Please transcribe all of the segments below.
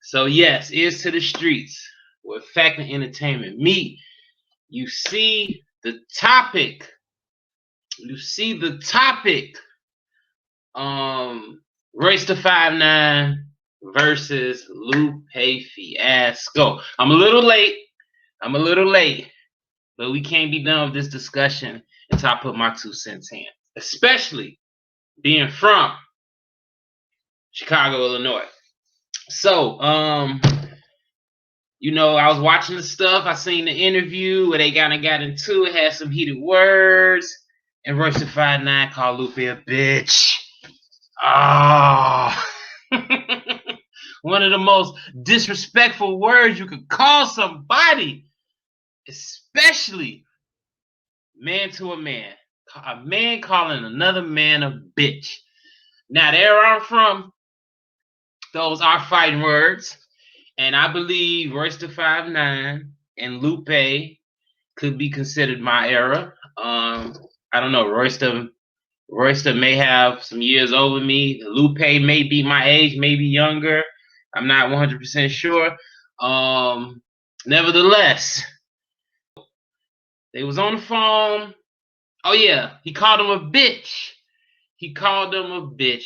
So yes, Ears to the Streets with Fact and Entertainment. Me, you see the topic. You see the topic. Royce the 5'9" versus Lupe Fiasco. I'm a little late. But we can't be done with this discussion until I put my 2 cents in. Especially being from Chicago, Illinois. So, I was watching the stuff. I seen the interview where they kind of got into it, had some heated words, and Royce the 5'9" called Lupe a bitch. Oh, one of the most disrespectful words you could call somebody, especially man to a man calling another man a bitch. Now, there I'm from, those are fighting words. And I believe Royce the 5'9" and Lupe could be considered my era. I don't know. Royce the may have some years over me. Lupe may be my age, maybe younger. I'm not 100% sure. Nevertheless, they was on the phone. Oh yeah, he called him a bitch.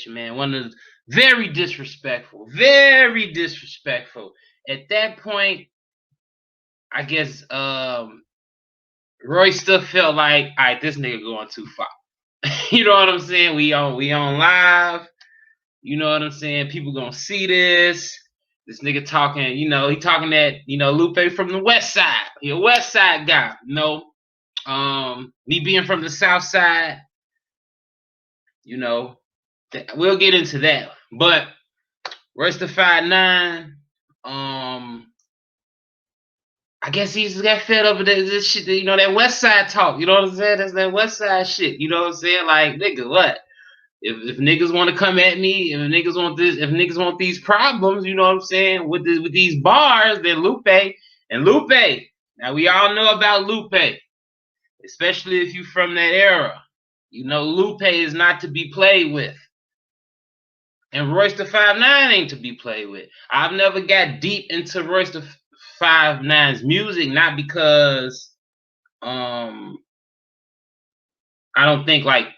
Man. One of the very disrespectful. At that point, I guess Royce still felt like, all right, this nigga going too far. You know what I'm saying? We on live. You know what I'm saying? People gonna see this. This nigga talking, he talking that, Lupe from the West Side. He a West Side guy. Me being from the South Side, we'll get into that. But Royce the 5'9", I guess he just got fed up with this shit, that West Side talk. You know what I'm saying? That's that West Side shit. You know what I'm saying? Like, nigga, what? If niggas want to come at me, if niggas want this, if niggas want these problems, you know what I'm saying, with these bars, then Lupe. Now we all know about Lupe, especially if you from that era. Lupe is not to be played with. And Royce the 5'9" ain't to be played with. I've never got deep into Royce the 5'9"'s music, not because I don't think I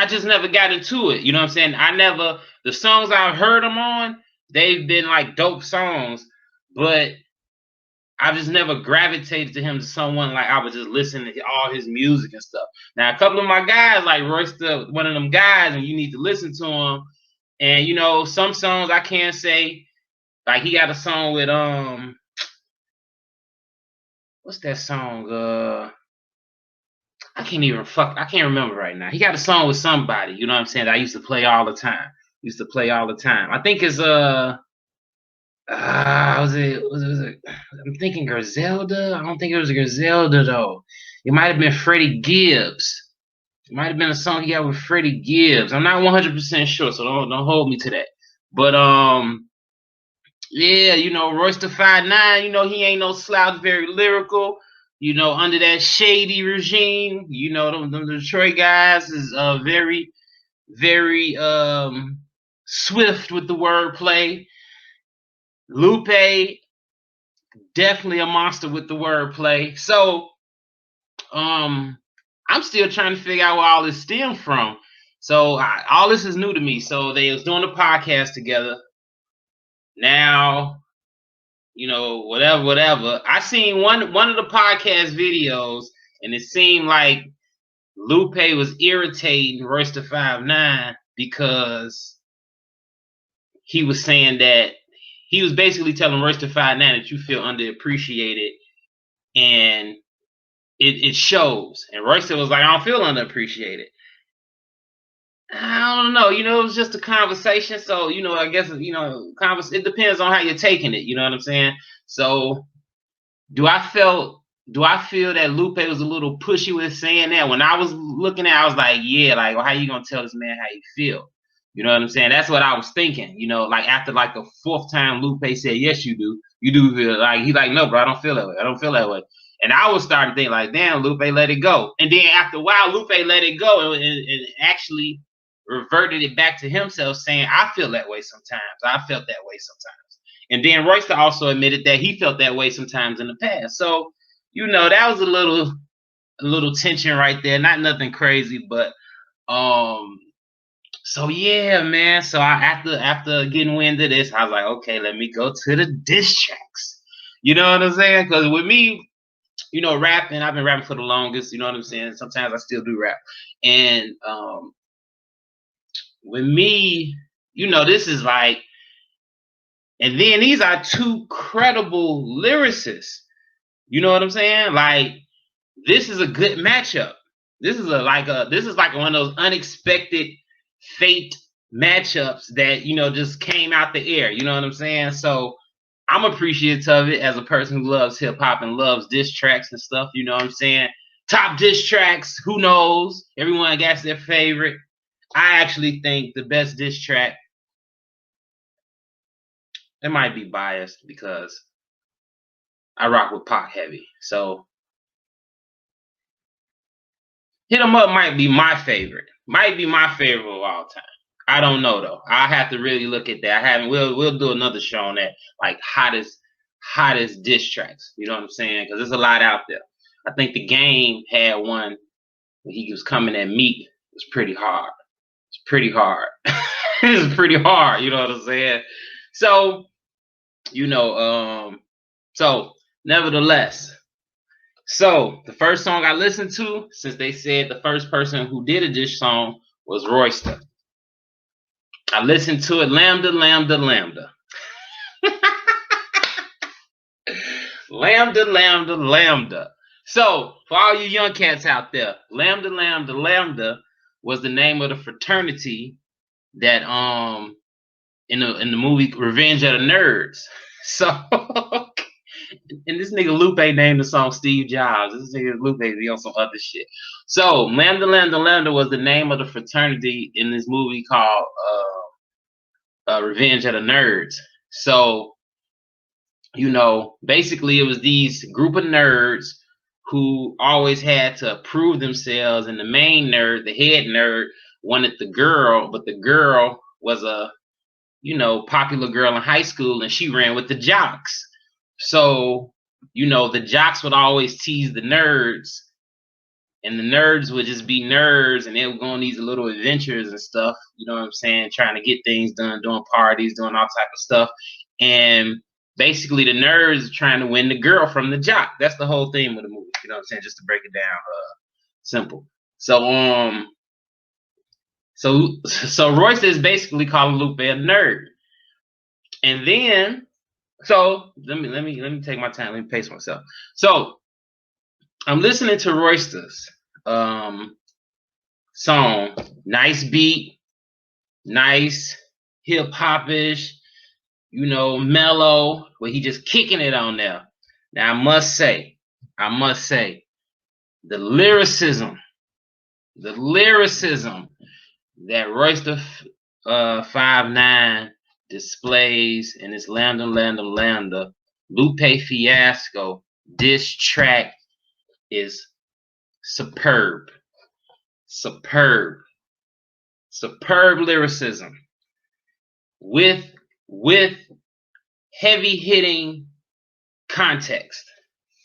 just never got into it. You know what I'm saying? The songs I've heard him on, they've been like dope songs, but I just never gravitated to him to someone like I was just listening to all his music and stuff. Now, a couple of my guys, like Royce, one of them guys, and you need to listen to him. And some songs I can't say, like he got a song with what's that song? I can't remember right now. He got a song with somebody, you know what I'm saying, that I used to play all the time. I think it's was it I'm thinking Griselda. I don't think it was Griselda though. It might have been Freddie Gibbs. It might have been a song he got with Freddie Gibbs. I'm not 100% sure, so don't hold me to that. But yeah, Royce the 5'9", he ain't no slouch, very lyrical. Under that shady regime, them Detroit guys is very, very swift with the wordplay. Lupe, definitely a monster with the wordplay. So, I'm still trying to figure out where all this stemmed from. So, all this is new to me. So, they was doing a podcast together. Now, whatever. I seen one of the podcast videos, and it seemed like Lupe was irritating Royce the 5'9" because he was saying that he was basically telling Royce the 5'9" that you feel underappreciated, and it shows. And Royce was like, I don't feel underappreciated. I don't know. It was just a conversation. So, I guess, it depends on how you're taking it. You know what I'm saying? So, do I feel that Lupe was a little pushy with saying that? When I was looking at it, I was like, yeah, like, well, how you going to tell this man how you feel? You know what I'm saying? That's what I was thinking. Like after like the fourth time Lupe said, yes, you do. You do feel like, he's like, no, bro, I don't feel that way. And I was starting to think like, damn, Lupe, let it go. And then after a while, Lupe let it go and actually reverted it back to himself saying, I feel that way sometimes. I felt that way sometimes. And then Royce also admitted that he felt that way sometimes in the past. So, you know, that was a little tension right there. Not nothing crazy, but so yeah, man. So after getting wind of this, I was like, okay, let me go to the diss tracks. You know what I'm saying? Because with me, you know, rapping, I've been rapping for the longest. You know what I'm saying? Sometimes I still do rap, and with me, you know, this is like, and then these are two credible lyricists. You know what I'm saying? Like, this is a good matchup. This is like one of those unexpected fate matchups that, you know, just came out the air. You know what I'm saying? So I'm appreciative of it as a person who loves hip hop and loves diss tracks and stuff. You know what I'm saying? Top diss tracks, who knows? Everyone got their favorite. I actually think the best diss track, it might be biased because I rock with Pac heavy. So Hit 'em Up might be my favorite. Might be my favorite of all time. I don't know though. I have to really look at that. I haven't. We'll do another show on that, like hottest diss tracks. You know what I'm saying? Because there's a lot out there. I think The Game had one when he was coming at Meek. It was pretty hard. It's pretty hard. It's pretty hard. You know what I'm saying? So, you know, so nevertheless. So the first song I listened to, since they said the first person who did a diss song was Royce. I listened to it, Lambda, Lambda, Lambda. Lambda, Lambda, Lambda. So for all you young cats out there, Lambda, Lambda, Lambda was the name of the fraternity that in the movie Revenge of the Nerds. So and this nigga Lupe named the song Steve Jobs. This nigga Lupe be on some other shit. So Lambda, Lambda, Lambda was the name of the fraternity in this movie called Revenge of the Nerds. So, you know, basically it was these group of nerds who always had to prove themselves, and the main nerd, the head nerd, wanted the girl, but the girl was a, you know, popular girl in high school, and she ran with the jocks. So, you know, the jocks would always tease the nerds, and the nerds would just be nerds, and they would go on these little adventures and stuff, you know what I'm saying, trying to get things done, doing parties, doing all type of stuff. And basically the nerds trying to win the girl from the jock. That's the whole theme of the movie, you know what I'm saying, just to break it down simple. So Royce is basically calling Lupe a nerd. And then, so let me take my time, let me pace myself. So I'm listening to Royster's song, nice beat, nice hip hop-ish, you know, mellow, where he just kicking it on there. Now I must say, the lyricism that Royce the 5'9" displays in this Lambda, Lambda, Lambda, Lupe Fiasco diss track is superb. Superb lyricism with heavy hitting context.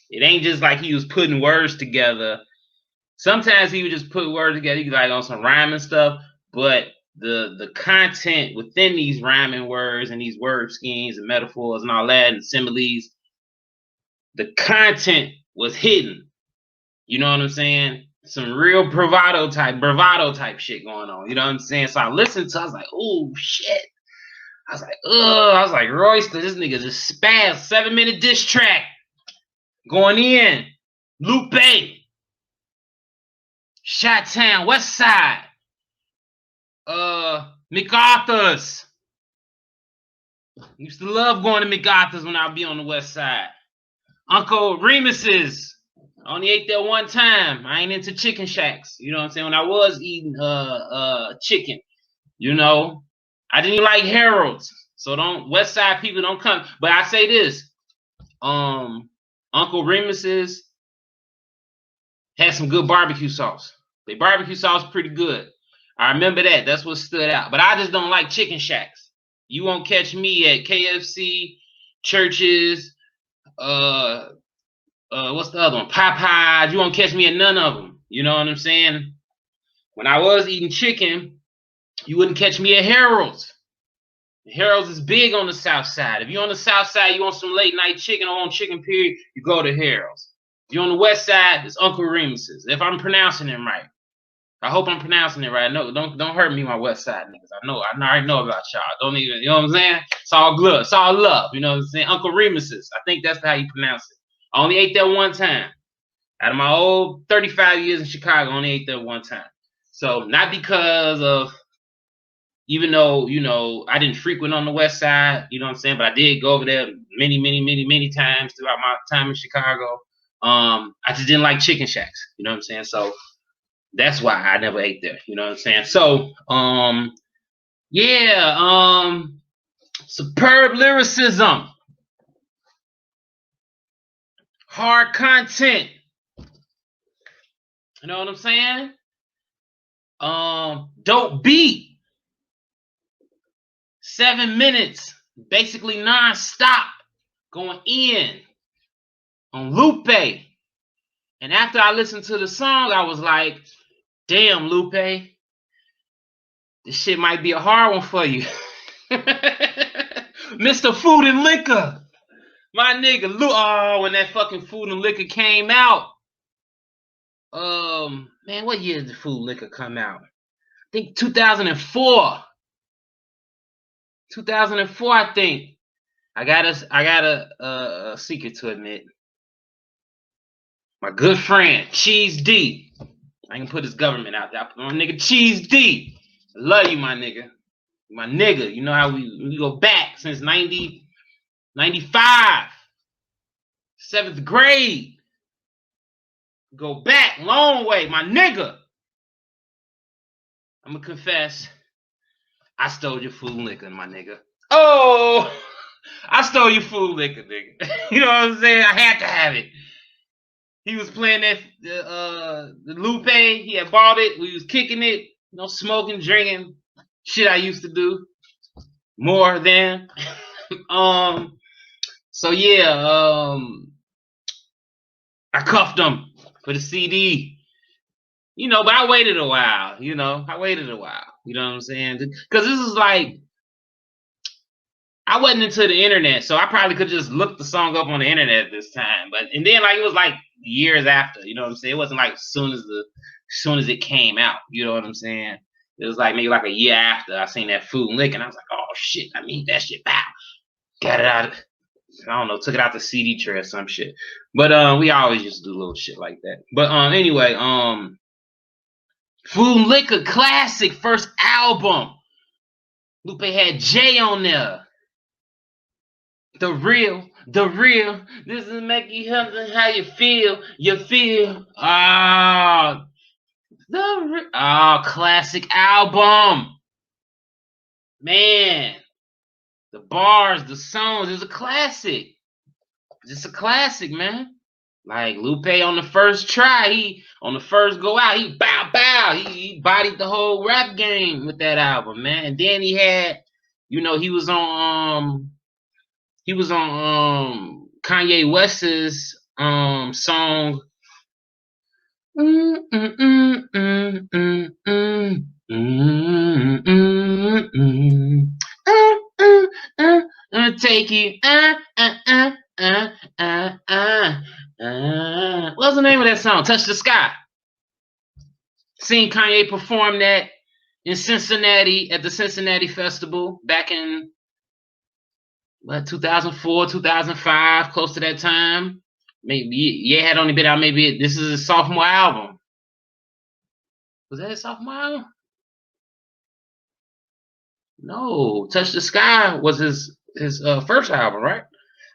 It ain't just like he was putting words together. Sometimes he would just put words together, he could like on some rhyming stuff, but the content within these rhyming words and these word schemes and metaphors and all that and similes, the content was hidden. You know what I'm saying? Some real bravado type shit going on. You know what I'm saying? So I listened to it, I was like, oh shit. I was like, ugh. I was like, Royce, this nigga just spazzed. 7-minute diss track. Going in. Lupe. Chi-Town, West Side. MacArthur's. Used to love going to MacArthur's when I'd be on the West Side. Uncle Remus's. I only ate there one time. I ain't into chicken shacks. You know what I'm saying? When I was eating chicken, you know, I didn't like Harold's. So West Side people don't come. But I say this, Uncle Remus's had some good barbecue sauce. Their barbecue sauce pretty good. I remember that. That's what stood out. But I just don't like chicken shacks. You won't catch me at KFC, Churches, what's the other one? Popeyes. You won't catch me at none of them. You know what I'm saying? When I was eating chicken, you wouldn't catch me at Harold's. Harold's is big on the south side. If you're on the south side, you want some late night chicken or on chicken period, you go to Harold's. If you're on the west side, it's Uncle Remus's. If I'm pronouncing it right. I hope I'm pronouncing it right. No, don't hurt me, my west side niggas. I already know about y'all. Don't even, you know what I'm saying? It's all good. It's all love. You know what I'm saying? Uncle Remus's. I think that's how you pronounce it. I only ate there one time. Out of my old 35 years in Chicago, I only ate there one time. So not because of, even though, you know, I didn't frequent on the west side, you know what I'm saying? But I did go over there many times throughout my time in Chicago. I just didn't like chicken shacks. You know what I'm saying? So that's why I never ate there. You know what I'm saying? So, yeah, superb lyricism, hard content. You know what I'm saying? Dope beat. 7 minutes, basically non-stop, going in on Lupe. And after I listened to the song, I was like, damn, Lupe, this shit might be a hard one for you. Mr. Food and Liquor. My nigga, when that fucking Food and Liquor came out. Man, what year did the Food and Liquor come out? I think 2004. 2004, I think. I got a secret to admit. My good friend, Cheese D. I can put his government out there. I put my nigga Cheese D. I love you, my nigga. My nigga. You know how we go back since 95. 7th grade. Go back, long way, my nigga. I'm gonna confess, I stole your Food and Liquor, my nigga. Oh, I stole your Food and Liquor, nigga. You know what I'm saying? I had to have it. He was playing that the Lupe. He had bought it. We was kicking it, you know, smoking, drinking, shit I used to do more than. So yeah, I cuffed him for the CD. You know, but I waited a while. You know, I waited a while. You know what I'm saying? Because this is like, I wasn't into the internet, so I probably could just look the song up on the internet at this time. But and then like it was like years after. You know what I'm saying? It wasn't like as soon as it came out. You know what I'm saying? It was like maybe like a year after I seen that Food and Liquor, and I was like, oh shit, I need that shit. Bow. Got it out. I don't know, took it out the CD tray or some shit. But we always used to do little shit like that. But anyway, Food and Liquor classic first album. Lupe had Jay on there. The real. This is making something how you feel. Classic album. Man, the bars, the songs, it was a classic. Just a classic, man. Like Lupe on the first try, on the first go out, he bow. He bodied the whole rap game with that album, man. And then he had, you know, he was on Kanye West's song. Take you. What's the name of that song? Touch the Sky. Seen Kanye perform that in Cincinnati at the Cincinnati Festival back in 2004, 2005, close to that time. Maybe had only been out. Maybe this is his sophomore album. Was that his sophomore album? No, Touch the Sky was his first album, right?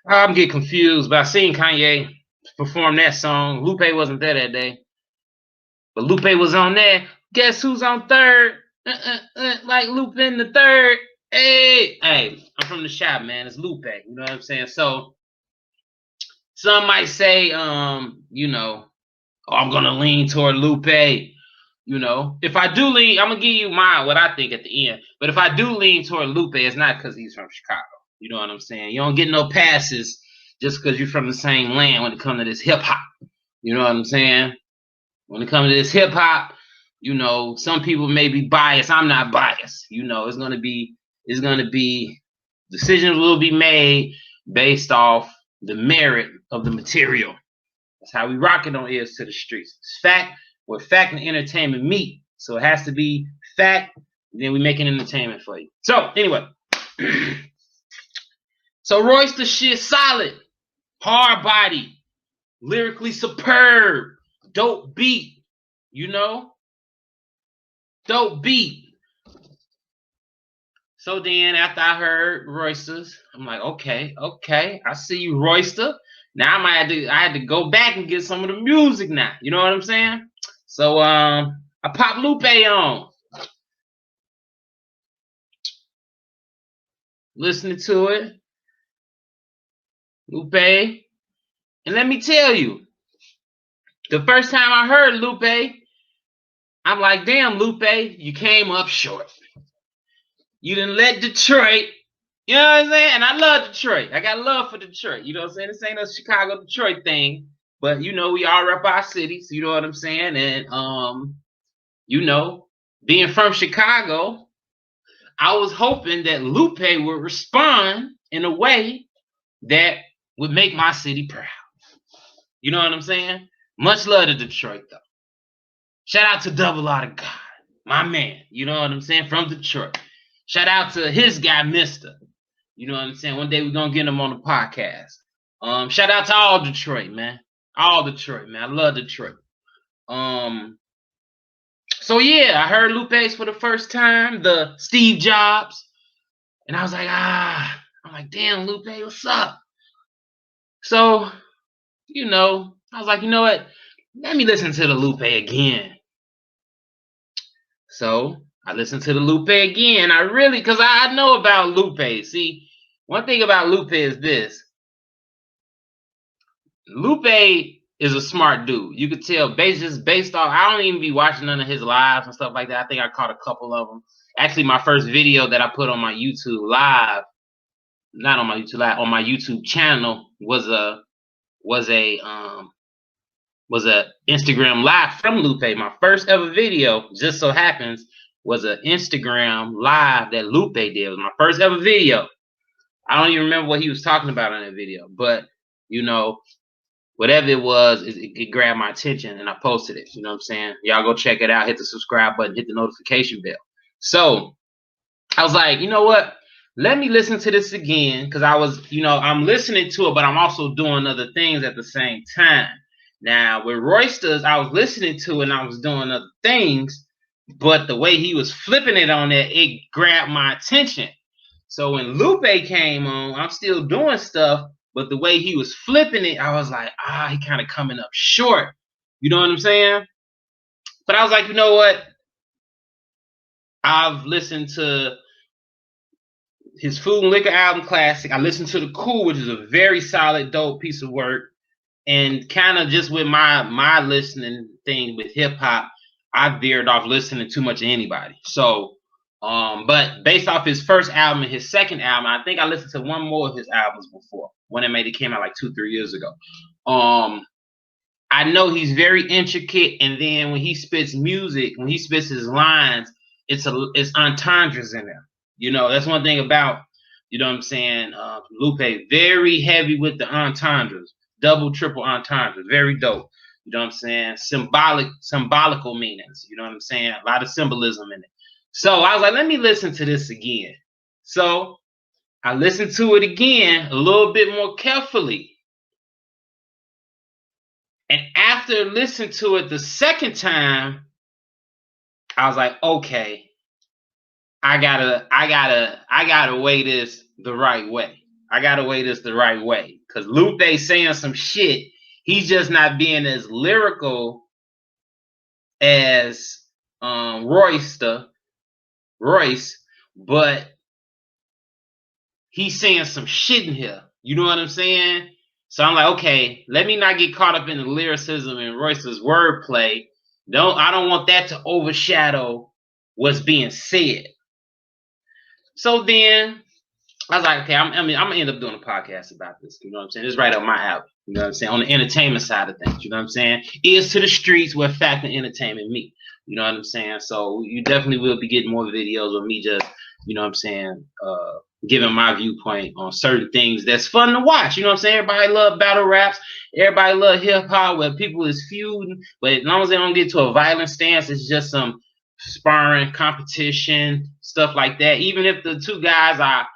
I'm getting confused, but I seen Kanye perform that song. Lupe wasn't there that day, but Lupe was on there. Guess who's on third? Like Lupe in the third. Hey, I'm from the shop, man. It's Lupe. You know what I'm saying? So some might say, you know, I'm gonna lean toward Lupe. You know, if I do lean, I'm gonna give you what I think at the end. But if I do lean toward Lupe, it's not because he's from Chicago. You know what I'm saying? You don't get no passes just because you're from the same land when it comes to this hip hop. You know what I'm saying? When it comes to this hip hop, you know, some people may be biased. I'm not biased. You know, it's gonna be decisions will be made based off the merit of the material. That's how we rock it on Ears to the Streets. It's fact, where fact and entertainment meet. So it has to be fact, then we making entertainment for you. So anyway, so Royce the shit solid, hard body, lyrically superb, dope beat, you know, dope beat. So then after I heard Royster's, I'm like, okay, I see you, Royster. Now I had to go back and get some of the music now. You know what I'm saying? So I popped Lupe on. Listening to it. Lupe. And let me tell you, the first time I heard Lupe, I'm like, damn, Lupe, you came up short. You didn't let Detroit, you know what I'm saying? And I love Detroit. I got love for Detroit. You know what I'm saying? This ain't a Chicago Detroit thing. But you know, we all rep our cities, you know what I'm saying? And you know, being from Chicago, I was hoping that Lupe would respond in a way that would make my city proud. You know what I'm saying? Much love to Detroit, though. Shout out to Double R to God, my man. You know what I'm saying? From Detroit. Shout out to his guy, Mister. You know what I'm saying? One day we're gonna get him on the podcast. Shout out to all Detroit, man. All Detroit, man. I love Detroit. So yeah, I heard Lupe's for the first time, the Steve Jobs, and I was like, I'm like, damn, Lupe, what's up? So, you know, I was like, you know what? Let me listen to the Lupe again. So I listened to the Lupe again. Because I know about Lupe. See, one thing about Lupe is this. Lupe is a smart dude. You could tell based off. I don't even be watching none of his lives and stuff like that. I think I caught a couple of them. Actually, my first video that I put on my YouTube live, not on my YouTube live, on my YouTube channel was a Instagram live from Lupe. My first ever video, just so happens, was an Instagram live that Lupe did. It was my first ever video. I don't even remember what he was talking about on that video, but you know, whatever it was, it grabbed my attention and I posted it. You know what I'm saying? Y'all go check it out. Hit the subscribe button. Hit the notification bell. So I was like, you know what? Let me listen to this again because I'm listening to it, but I'm also doing other things at the same time. Now, with Royster's, I was listening to it and I was doing other things, but the way he was flipping it on there, it grabbed my attention. So when Lupe came on, I'm still doing stuff, but the way he was flipping it, I was like, he kind of coming up short. You know what I'm saying? But I was like, you know what? I've listened to his Food and Liquor album classic. I listened to The Cool, which is a very solid, dope piece of work. And kind of just with my listening thing with hip hop, I veered off listening too much to anybody. So, but based off his first album and his second album, I think I listened to one more of his albums before when it came out like 2-3 years ago. I know he's very intricate, and then when he spits music, when he spits his lines, it's entendres in there. You know, that's one thing about, you know what I'm saying, Lupe, very heavy with the entendres, double, triple entendres, very dope. You know what I'm saying? Symbolical meanings. You know what I'm saying? A lot of symbolism in it. So I was like, let me listen to this again. So I listened to it again a little bit more carefully. And after listening to it the second time, I was like, okay, I gotta weigh this the right way. I gotta weigh this the right way. Cause Lupe's saying some shit. He's just not being as lyrical as Royce, but he's saying some shit in here. You know what I'm saying? So I'm like, okay, let me not get caught up in the lyricism and Royce's wordplay. I don't want that to overshadow what's being said. So then I was like, okay, I'm gonna end up doing a podcast about this. You know what I'm saying? It's right up my alley. You know what I'm saying? On the entertainment side of things. You know what I'm saying? Ears to the streets where fact and entertainment meet. You know what I'm saying? So you definitely will be getting more videos of me just, you know what I'm saying, giving my viewpoint on certain things that's fun to watch. You know what I'm saying? Everybody love battle raps. Everybody love hip hop where people is feuding. But as long as they don't get to a violent stance, it's just some sparring, competition, stuff like that. Even if the two guys are,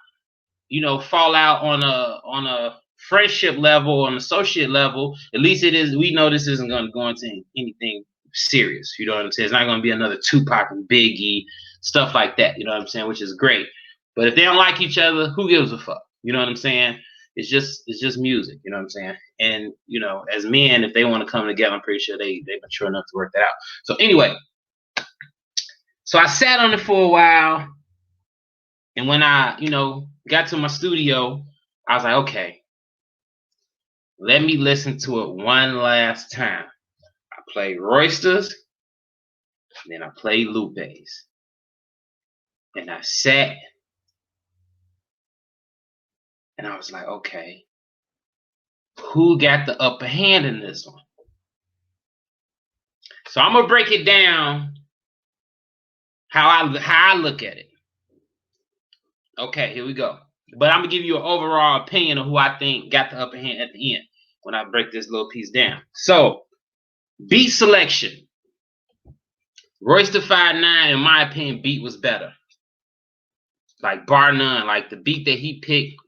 you know, fall out on a friendship level, on an associate level, at least it is. We know this isn't going to go into anything serious. You know what I'm saying? It's not going to be another Tupac and Biggie stuff like that. You know what I'm saying? Which is great. But if they don't like each other, who gives a fuck? You know what I'm saying? It's just music. You know what I'm saying? And you know, as men, if they want to come together, I'm pretty sure they mature enough to work that out. So anyway, so I sat on it for a while. And when I, you know, got to my studio, I was like, okay, let me listen to it one last time. I played Royster's, then I played Lupe's. And I sat and I was like, okay, who got the upper hand in this one? So I'm gonna break it down how I look at it. Okay, here we go. But I'm gonna give you an overall opinion of who I think got the upper hand at the end when I break this little piece down. So, beat selection. Royce da 5'9", in my opinion, beat was better. Like bar none. Like the beat that he picked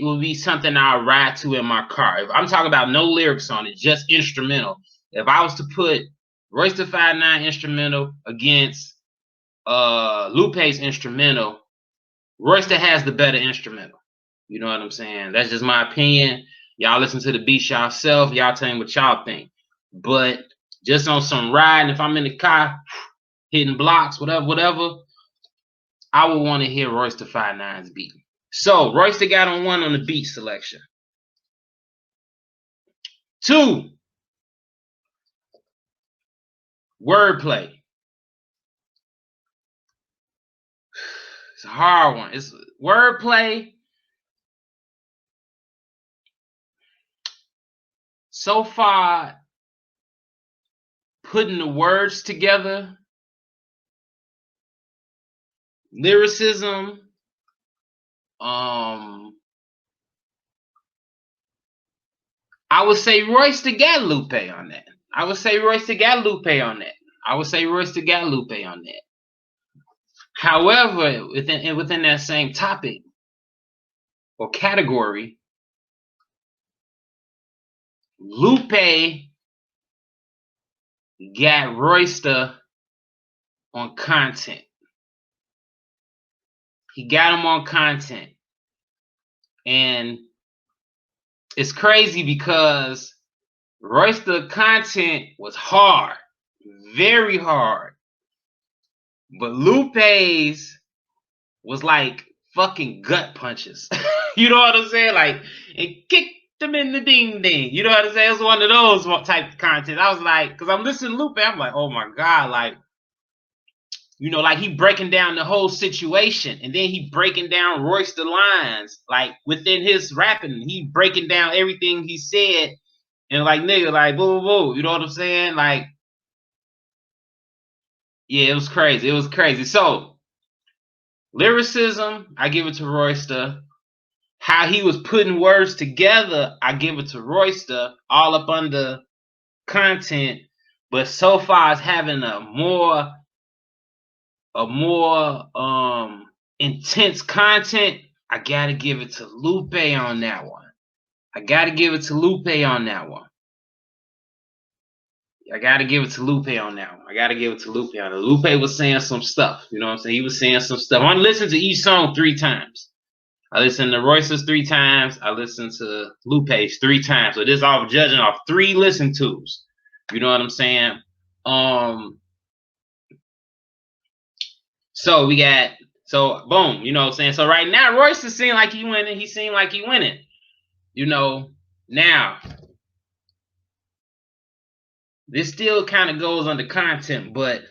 would be something I'll ride to in my car. If I'm talking about no lyrics on it, just instrumental. If I was to put Royce da 5'9" instrumental against Lupe's instrumental, Royce da has the better instrumental. You know what I'm saying? That's just my opinion. Y'all listen to the beats yourself. Y'all tell me what y'all think. But just on some riding, if I'm in the car, hitting blocks, whatever, I would want to hear Royce da 5'9's beat. So Royce da got on one on the beat selection. 2, wordplay. It's a hard one. It's wordplay. So far, putting the words together, lyricism, I would say Royce da got Lupe on that. However, within that same topic or category, Lupe got Royce da on content. He got him on content. And it's crazy because Royce da content was hard, very hard. But Lupe's was like fucking gut punches. You know what I'm saying? Like, it kicked them in the ding ding. You know what I'm saying? It's one of those type of content. I was like, because I'm listening to Lupe, I'm like, oh my God, like, you know, like he breaking down the whole situation, and then he breaking down Royce da lines, like within his rapping, he breaking down everything he said, and like nigga, like boo boo boo, you know what I'm saying? Like, yeah, it was crazy. It was crazy. So lyricism, I give it to Royce da. How he was putting words together, I give it to Royce da, all up under content. But so far as having a more intense content, I gotta give it to Lupe on that one. I gotta give it to Lupe on that one. Lupe was saying some stuff. You know what I'm saying? He was saying some stuff. I listened to each song 3 times. I listened to Royce's 3 times. I listened to Lupe's 3 times. So this all judging off 3 listen tos. You know what I'm saying? So we got, so boom, you know what I'm saying? So right now, Royce is seeming like he winning. He seemed like he winning. You know, now, this still kind of goes under content, but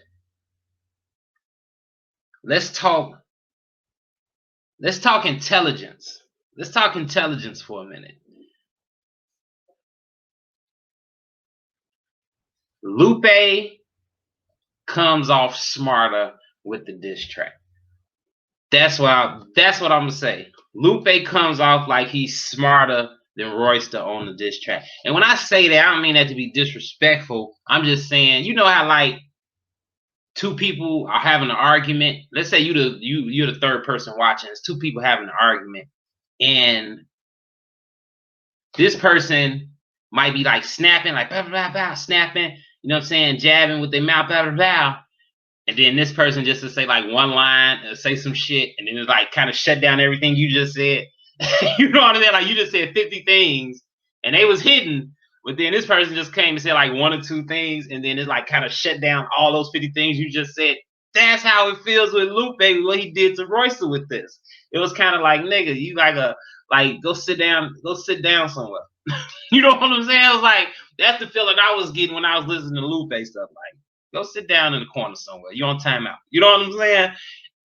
let's talk Let's talk intelligence. Let's talk intelligence for a minute. Lupe comes off smarter with the diss track. That's what I'm gonna say. Lupe comes off like he's smarter than Royce on the diss track. And when I say that, I don't mean that to be disrespectful. I'm just saying, you know how like two people are having an argument. Let's say you're the third person watching. It's two people having an argument, and this person might be like snapping, like blah, blah, blah, snapping, you know what I'm saying, jabbing with their mouth, blah, blah, blah. And then this person just to say like one line, say some shit, and then it's like kind of shut down everything you just said. You know what I mean? Like you just said 50 things and they was hidden, but then this person just came and said like one or two things, and then it's like kind of shut down all those 50 things you just said. That's how it feels with Lupe, what he did to Royce with this. It was kind of like, nigga, you like go sit down somewhere. You know what I'm saying? It was like, that's the feeling I was getting when I was listening to Lupe stuff. Like, go sit down in the corner somewhere. You're on timeout. You know what I'm saying?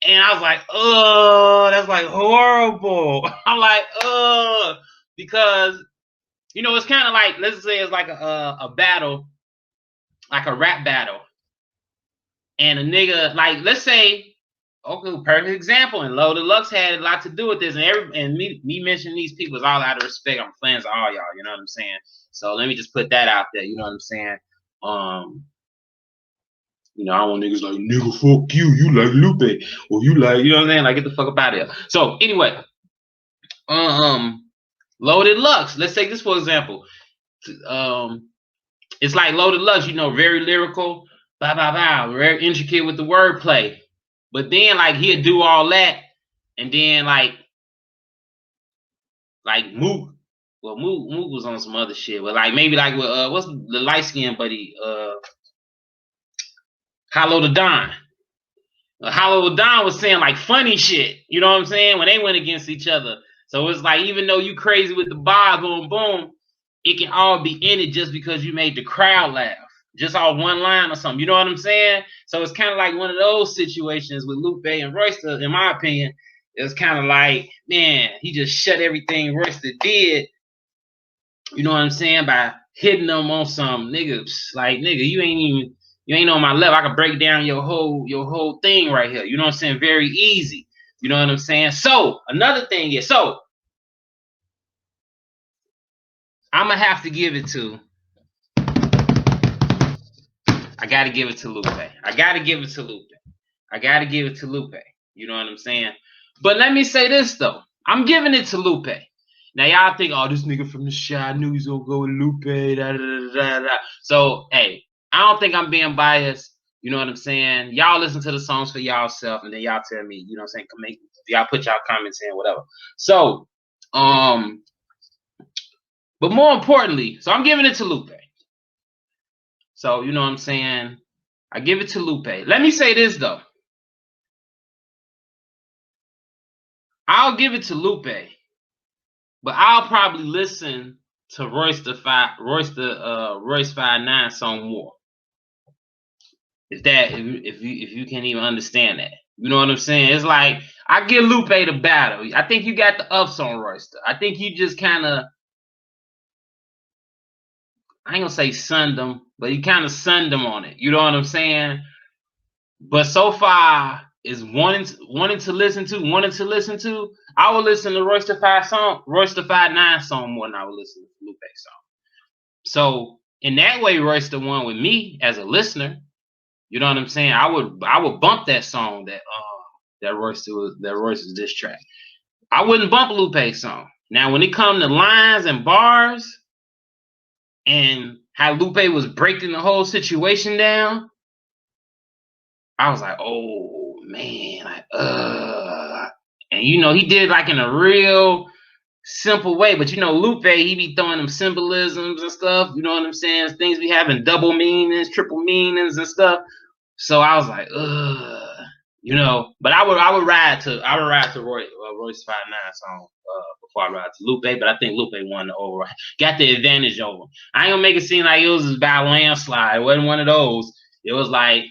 And I was like, oh, that's like horrible. I'm like, oh, because, you know, it's kind of like, let's say it's like a battle, like a rap battle. And a nigga, like, let's say, okay, perfect example. And Loaded Lux had a lot to do with this. And me mentioning these people is all out of respect. I'm fans of all y'all, you know what I'm saying? So let me just put that out there, you know what I'm saying? You know, I don't want niggas like, nigga, fuck you. You like Lupe. Or you like, you know what I'm saying? Like, get the fuck up out of here. So, anyway. Loaded Lux. Let's take this for example. It's like Loaded Lux, you know, very lyrical, blah, blah, blah, very intricate with the wordplay. But then, like, he'd do all that, and then, like Mook. Well, Mook was on some other shit. But, like, maybe, like, with, what's the light-skinned buddy? Hollow the Don. Hollow the Don was saying, like, funny shit. You know what I'm saying? When they went against each other. So it's like, even though you crazy with the bars, boom, boom, it can all be in it just because you made the crowd laugh. Just off one line or something. You know what I'm saying? So it's kind of like one of those situations with Lupe and Royce, in my opinion. It's kind of like, man, he just shut everything Royce did. You know what I'm saying? By hitting them on some niggas. Like, nigga, you ain't on my level. I can break down your whole thing right here. You know what I'm saying? Very easy. You know what I'm saying? So another thing is, so I'm gonna have to give it to. I gotta give it to Lupe. I gotta give it to Lupe. You know what I'm saying? But let me say this though. I'm giving it to Lupe. Now y'all think, oh, this nigga from the shot, I knew he's gonna go with Lupe. Da, da, da, da, da. So hey, I don't think I'm being biased. You know what I'm saying? Y'all listen to the songs for y'all self, and then y'all tell me. You know what I'm saying? Y'all put y'all comments in, whatever. So, but more importantly, so I'm giving it to Lupe. So you know what I'm saying? I give it to Lupe. Let me say this though. I'll give it to Lupe, but I'll probably listen to Royce 5'9" song more. If you can't even understand that. You know what I'm saying? It's like I give Lupe the battle. I think you got the ups on Royce. I think you just kind of, I ain't gonna say sunned him, but you kind of sunned him on it. You know what I'm saying? But so far is wanting to listen to. I will listen to Royce the 5'9" song more than I would listen to Lupe song. So in that way, Royce the one with me as a listener. You know what I'm saying? I would bump that song that Royce's diss track. I wouldn't bump Lupe's song. Now when it comes to lines and bars and how Lupe was breaking the whole situation down, I was like, oh man, and you know, he did like in a real simple way, but you know, Lupe, he be throwing them symbolisms and stuff, you know what I'm saying? Things be having double meanings, triple meanings and stuff. So I was like, you know, but I would ride to Royce 5'9" song before I ride to Lupe, but I think Lupe won the overall, got the advantage over. I ain't gonna make it seem like it was about landslide. It wasn't one of those. It was like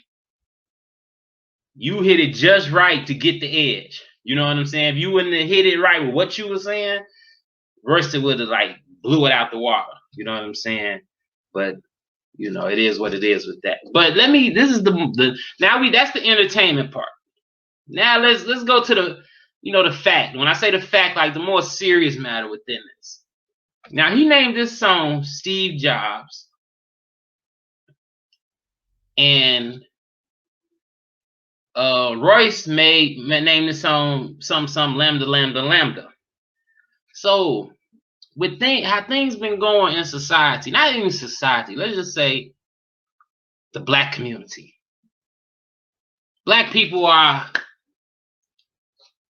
you hit it just right to get the edge. You know what I'm saying? If you wouldn't have hit it right with what you were saying, Royce would have like blew it out the water. You know what I'm saying? But you know, it is what it is with that. But this is that's the entertainment part. Now let's go to the fact. When I say the fact, like the more serious matter within this. Now he named this song Steve Jobs, and Royce named the song some lambda lambda lambda. So with how things been going in society, not even society, let's just say the black community. Black people are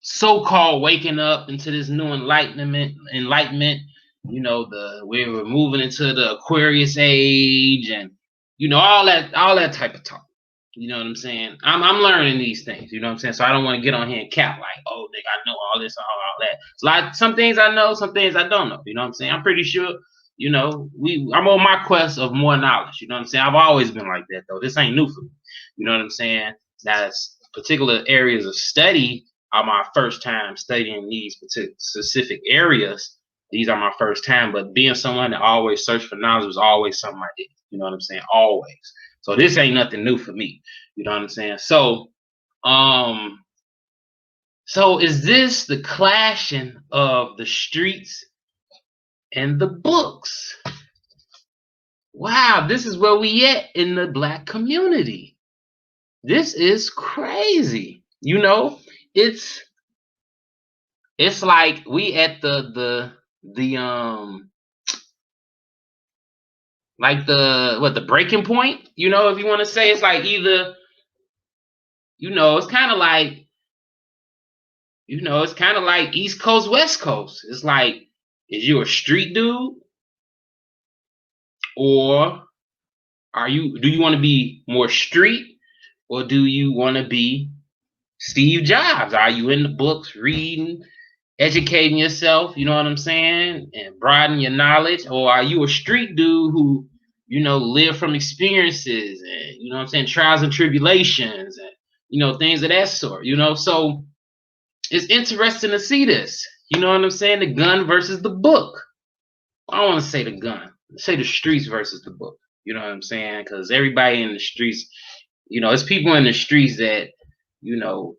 so-called waking up into this new enlightenment. You know, we're moving into the Aquarius age, and you know all that type of talk. You know what I'm saying? I'm learning these things. You know what I'm saying? So I don't want to get on here and cap like, oh, nigga, I know all this, all that. It's like some things I know, some things I don't know. You know what I'm saying? I'm pretty sure. You know, I'm on my quest of more knowledge. You know what I'm saying? I've always been like that though. This ain't new for me. You know what I'm saying? That's particular areas of study are my first time studying these specific areas. These are my first time, but being someone that always searched for knowledge was always something I did. You know what I'm saying? Always. So this ain't nothing new for me. You know what I'm saying? So is this the clashing of the streets and the books? Wow, this is where we at in the black community. This is crazy. You know, it's like we at the like the breaking point, you know, if you want to say. It's like either, you know, it's kind of like, you know, it's kind of like East Coast, West Coast. It's like, is you a street dude, or do you want to be more street, or do you want to be Steve Jobs? Are you in the books reading, educating yourself, you know what I'm saying, and broaden your knowledge? Or are you a street dude who, you know, live from experiences and, you know what I'm saying, trials and tribulations and, you know, things of that sort, you know? So it's interesting to see this, you know what I'm saying, the gun versus the book. I don't want to say the gun, say the streets versus the book, you know what I'm saying? Because everybody in the streets, you know, it's people in the streets that, you know,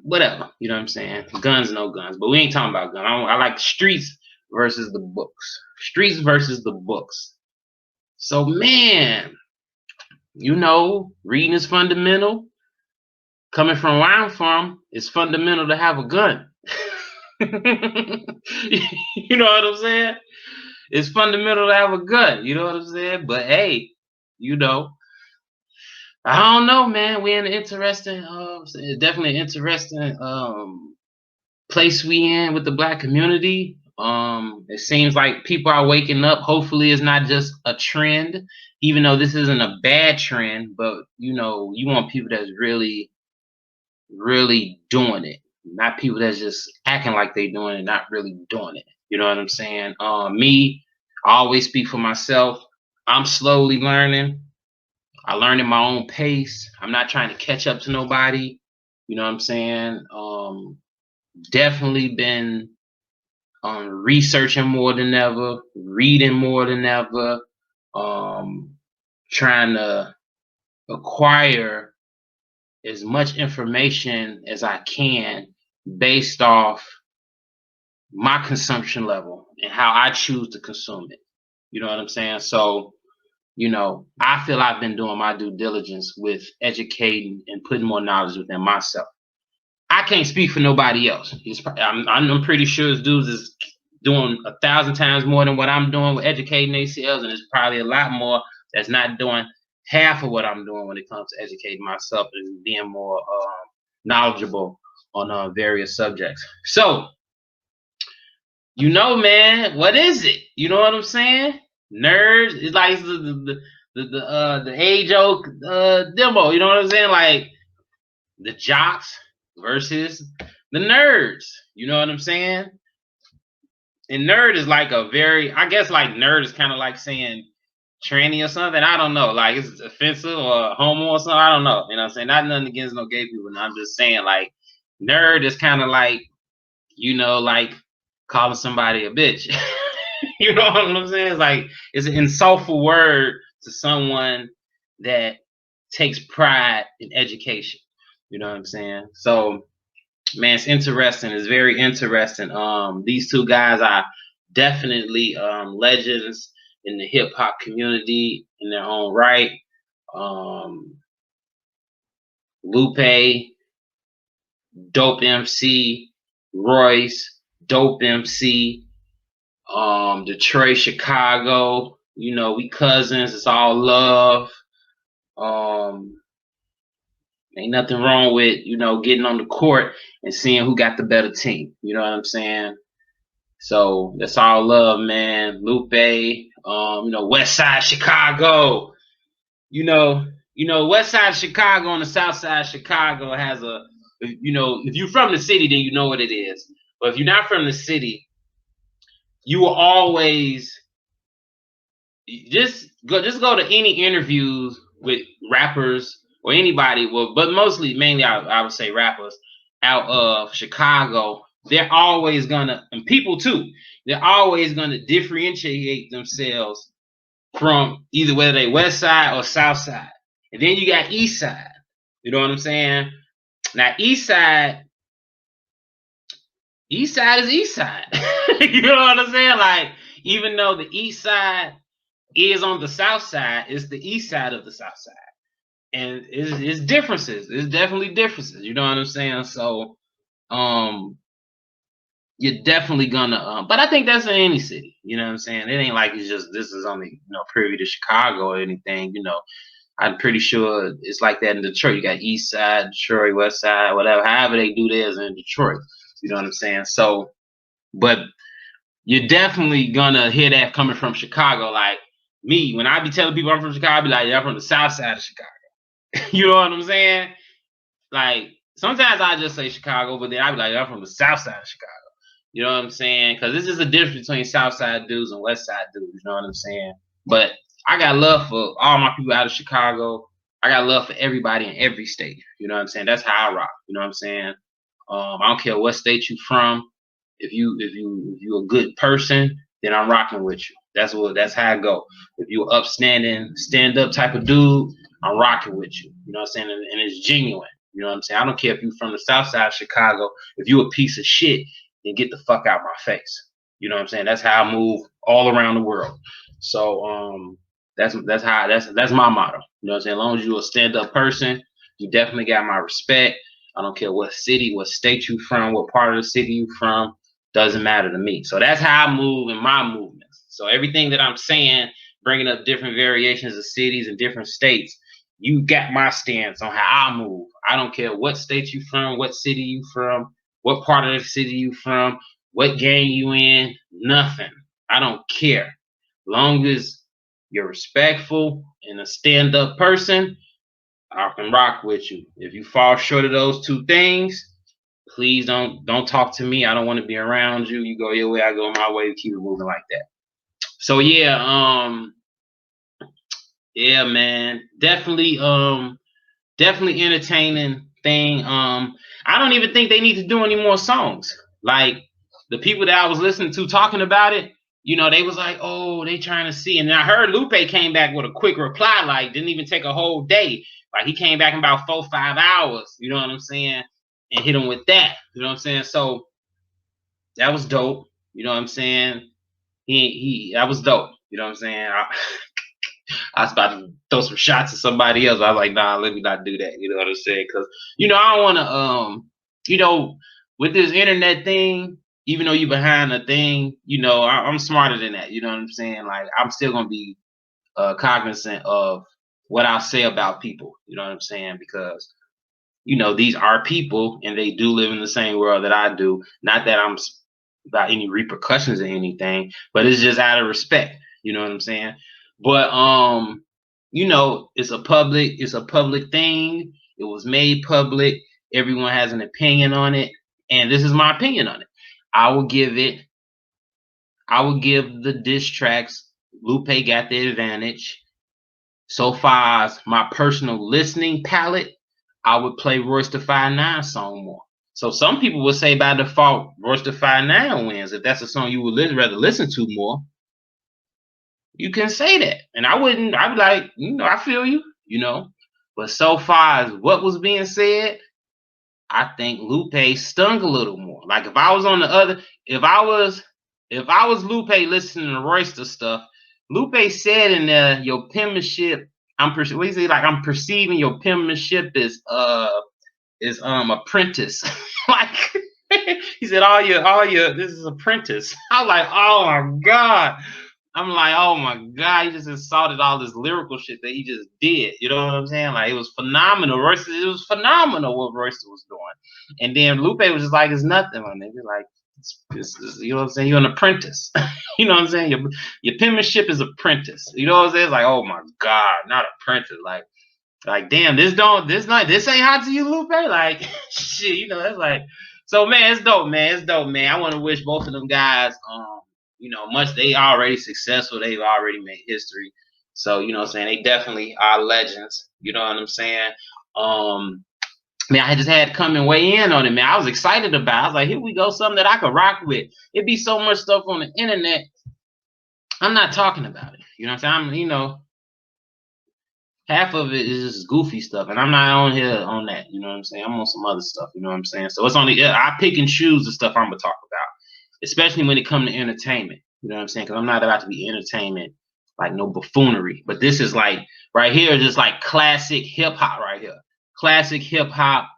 whatever, you know what I'm saying? Guns, no guns, but we ain't talking about guns. I like streets versus the books. Streets versus the books. So, man, you know, reading is fundamental. Coming from where I'm from, it's fundamental to have a gun. You know what I'm saying? It's fundamental to have a gun. You know what I'm saying? But hey, you know, I don't know, man. We're in an interesting, definitely interesting place we in with the black community. It seems like people are waking up. Hopefully it's not just a trend, even though this isn't a bad trend, but you know, you want people that's really, really doing it, not people that's just acting like they doing it, not really doing it. You know what I'm saying? Me, I always speak for myself. I'm slowly learning. I learn at my own pace. I'm not trying to catch up to nobody. You know what I'm saying? Definitely been researching more than ever, reading more than ever, trying to acquire as much information as I can based off my consumption level and how I choose to consume it. You know what I'm saying? So, you know, I feel I've been doing my due diligence with educating and putting more knowledge within myself. I can't speak for nobody else. I'm pretty sure this dude is doing 1,000 times more than what I'm doing with educating ACLs, and there's probably a lot more that's not doing half of what I'm doing when it comes to educating myself and being more knowledgeable on various subjects. So, you know, man, what is it? You know what I'm saying? Nerds. It's like the age old demo. You know what I'm saying? Like the jocks versus the nerds. You know what I'm saying? And nerd is like a very, I guess like nerd is kind of like saying tranny or something. I don't know. Like it's offensive or homo or something. I don't know. You know what I'm saying? Not nothing against no gay people. I'm just saying like Nerd is kind of like, like calling somebody a bitch. You know what I'm saying? It's like, it's an insultful word to someone that takes pride in education. You know what I'm saying? So, man, it's interesting. It's very interesting. These two guys are definitely legends in the hip hop community in their own right. Lupe, dope MC, Royce, dope MC, Detroit, Chicago, we cousins, it's all love. Ain't nothing wrong with, getting on the court and seeing who got the better team. You know what I'm saying? So that's all love, man. Lupe, West Side Chicago. West Side Chicago and the South Side Chicago has if you're from the city, then you know what it is. But if you're not from the city, you will always just go to any interviews with rappers or anybody, but mainly I would say rappers out of Chicago. They're always gonna, and people too, they're always gonna differentiate themselves from either whether they West Side or South Side. And then you got East Side. You know what I'm saying? Now East Side is East Side. You know what I'm saying? Like, even though the East Side is on the South Side, it's the East Side of the South Side. And it's differences. It's definitely differences. You know what I'm saying? So, you're definitely gonna, but I think that's in any city. You know what I'm saying? It ain't like it's just, this is only, privy to Chicago or anything. I'm pretty sure it's like that in Detroit. You got East Side, Detroit, West Side, whatever. However they do theirs in Detroit. You know what I'm saying? So, but you're definitely gonna hear that coming from Chicago. Like me, when I be telling people I'm from Chicago, I be like, yeah, I'm from the South Side of Chicago. You know what I'm saying? Like, sometimes I just say Chicago, but then I be like, I'm from the South Side of Chicago. You know what I'm saying? Because this is the difference between South Side dudes and West Side dudes. You know what I'm saying? But I got love for all my people out of Chicago. I got love for everybody in every state. You know what I'm saying? That's how I rock. You know what I'm saying? I don't care what state you from. If you a good person, then I'm rocking with you. That's how I go. If you upstanding, stand up type of dude, I'm rocking with you. You know what I'm saying? And it's genuine. You know what I'm saying? I don't care if you from the South Side of Chicago. If you a piece of shit, then get the fuck out my face. You know what I'm saying? That's how I move all around the world. So that's my motto. You know what I'm saying? As long as you're a stand up person, you definitely got my respect. I don't care what city, what state you from, what part of the city you from. Doesn't matter to me. So that's how I move in my movements. So everything that I'm saying, bringing up different variations of cities and different states, you got my stance on how I move. I don't care what state you from, what city you from, what part of the city you from, what gang you in, nothing. I don't care. Long as you're respectful and a stand-up person, I can rock with you. If you fall short of those two things, please don't talk to me. I don't want to be around you. You go your way, I go my way. Keep it moving like that. So yeah, man, definitely entertaining thing. I don't even think they need to do any more songs. Like, the people that I was listening to talking about it, they was like, oh, they trying to see. And I heard Lupe came back with a quick reply, like, didn't even take a whole day. Like, he came back in about 4-5 hours, you know what I'm saying? And hit him with that, you know what I'm saying? So that was dope, you know what I'm saying? That was dope, you know what I'm saying? I was about to throw some shots at somebody else. I was like, nah, let me not do that. You know what I'm saying? Because, I don't want to, with this internet thing, even though you behind a thing, I'm smarter than that. You know what I'm saying? Like, I'm still going to be cognizant of what I say about people. You know what I'm saying? Because, these are people and they do live in the same world that I do. Not that I'm about any repercussions or anything, but it's just out of respect. You know what I'm saying? But it's a public thing. It was made public. Everyone has an opinion on it, and this is my opinion on it. I will give the diss tracks. Lupe got the advantage. So far as my personal listening palette, I would play Royce da 5'9" song more. So some people would say by default, Royce da 5'9" wins. If that's a song you would rather listen to more, you can say that. And I wouldn't, I'd be like, I feel you, But so far as what was being said, I think Lupe stung a little more. Like if I was on the other, if I was Lupe listening to Royce stuff, Lupe said in there, your penmanship, I'm perceiving your penmanship is apprentice. Like he said, all your this is apprentice. I'm like, oh my God. I'm like, oh my God, he just insulted all this lyrical shit that he just did. You know what I'm saying? Like, it was phenomenal. It was phenomenal what Royce was doing. And then Lupe was just like, it's nothing, my nigga. Like, it's, you know what I'm saying? You're an apprentice. You know what I'm saying? Your penmanship is apprentice. You know what I'm saying? It's like, oh my God, not apprentice. Like, damn, this ain't hot to you, Lupe? Like, shit, it's like, so man, it's dope, man. It's dope, man. I want to wish both of them guys, much. They already successful. They've already made history. So, what I'm saying? They definitely are legends. You know what I'm saying? Man, I just had to come and weigh in on it, man. I was excited about it. I was like, here we go, something that I could rock with. It'd be so much stuff on the internet. I'm not talking about it. You know what I'm saying? Half of it is just goofy stuff, and I'm not on here on that. You know what I'm saying? I'm on some other stuff. You know what I'm saying? So it's only I pick and choose the stuff I'm gonna talk about, especially when it comes to entertainment. You know what I'm saying? Because I'm not about to be entertainment like no buffoonery. But this is like right here, just like classic hip hop right here. Classic hip hop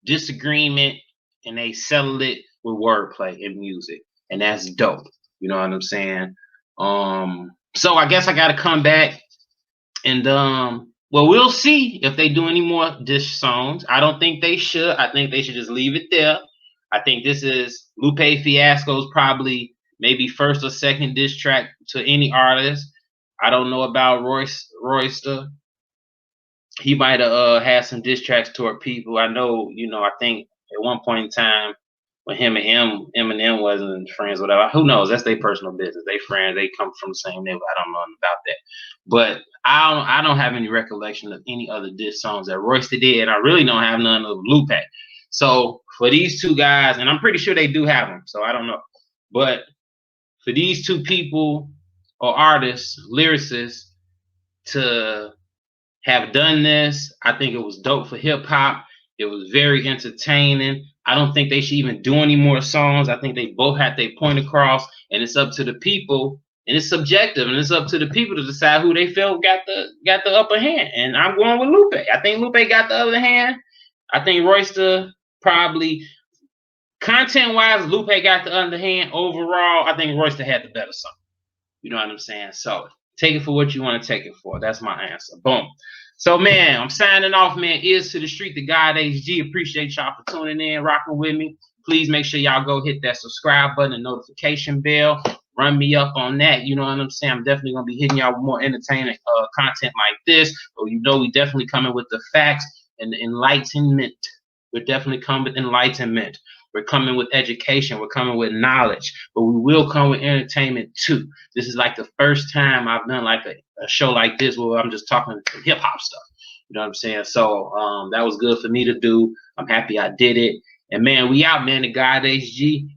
disagreement, and they settle it with wordplay and music, and that's dope. You know what I'm saying? So I guess I got to come back. And well, we'll see if they do any more diss songs. I don't think they should. I think they should just leave it there. I think this is Lupe Fiasco's probably maybe first or second diss track to any artist. I don't know about Royce. He might have had some diss tracks toward people. I know, I think at one point in time when him and Eminem wasn't friends, whatever. Who knows? That's their personal business. They friends. They come from the same neighborhood. I don't know about that. But I don't have any recollection of any other diss songs that Royce did, and I really don't have none of Lupe. So for these two guys, and I'm pretty sure they do have them, so I don't know. But for these two people or artists, lyricists, to have done this, I think it was dope for hip hop. It was very entertaining. I don't think they should even do any more songs. I think they both had their point across, and it's up to the people, and it's subjective, and it's up to the people to decide who they feel got the upper hand. And I'm going with Lupe. I think Lupe got the other hand. I think Royce probably, content-wise, Lupe got the underhand. Overall, I think Royce had the better song. You know what I'm saying? So take it for what you want to take it for. That's my answer. Boom. So, man, I'm signing off, man. Ears to the Street, the God HG. Appreciate y'all for tuning in, rocking with me. Please make sure y'all go hit that subscribe button and notification bell. Run me up on that. You know what I'm saying? I'm definitely going to be hitting y'all with more entertaining content like this. But we definitely coming with the facts and the enlightenment. We're definitely coming with enlightenment. We're coming with education. We're coming with knowledge. But we will come with entertainment, too. This is like the first time I've done like a show like this where I'm just talking hip hop stuff. You know what I'm saying? So that was good for me to do. I'm happy I did it. And man, we out, man. The God HG.